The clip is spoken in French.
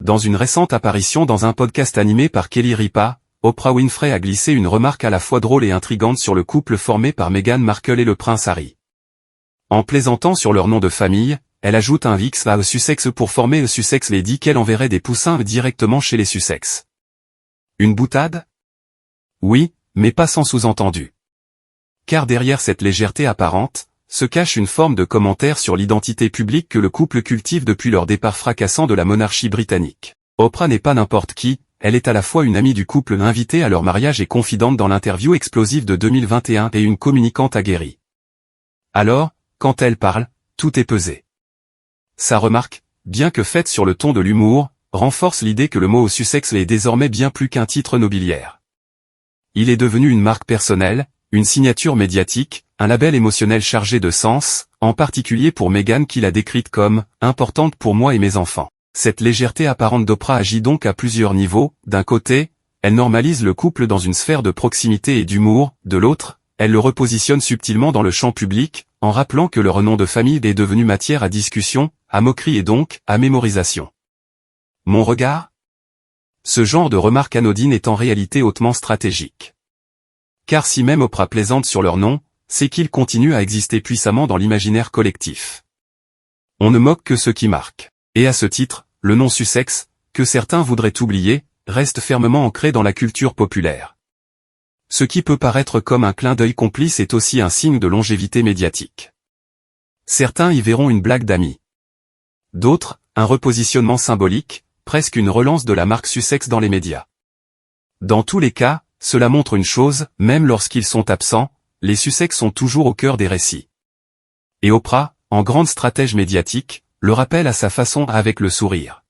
Dans une récente apparition dans un podcast animé par Kelly Ripa, Oprah Winfrey a glissé une remarque à la fois drôle et intrigante sur le couple formé par Meghan Markle et le prince Harry. En plaisantant sur leur nom de famille, elle ajoute un X va au Sussex pour former le Sussex Lady qu'elle enverrait des poussins directement chez les Sussex. Une boutade? Oui, mais pas sans sous-entendu. Car derrière cette légèreté apparente, se cache une forme de commentaire sur l'identité publique que le couple cultive depuis leur départ fracassant de la monarchie britannique. Oprah n'est pas n'importe qui, elle est à la fois une amie du couple invitée à leur mariage et confidente dans l'interview explosive de 2021 et une communicante aguerrie. Alors, quand elle parle, tout est pesé. Sa remarque, bien que faite sur le ton de l'humour, renforce l'idée que le mot Sussex est désormais bien plus qu'un titre nobiliaire. Il est devenu une marque personnelle, une signature médiatique, un label émotionnel chargé de sens, en particulier pour Meghan qui l'a décrite comme « importante pour moi et mes enfants ». Cette légèreté apparente d'Oprah agit donc à plusieurs niveaux. D'un côté, elle normalise le couple dans une sphère de proximité et d'humour, de l'autre, elle le repositionne subtilement dans le champ public, en rappelant que leur nom de famille est devenu matière à discussion, à moquerie et donc, à mémorisation. Mon regard? Ce genre de remarque anodine est en réalité hautement stratégique. Car si même Oprah plaisante sur leur nom, c'est qu'ils continuent à exister puissamment dans l'imaginaire collectif. On ne moque que ceux qui marquent. Et à ce titre, le nom Sussex, que certains voudraient oublier, reste fermement ancré dans la culture populaire. Ce qui peut paraître comme un clin d'œil complice est aussi un signe de longévité médiatique. Certains y verront une blague d'amis. D'autres, un repositionnement symbolique, presque une relance de la marque Sussex dans les médias. Dans tous les cas, cela montre une chose, même lorsqu'ils sont absents, les Sussex sont toujours au cœur des récits. Et Oprah, en grande stratège médiatique, le rappelle à sa façon avec le sourire.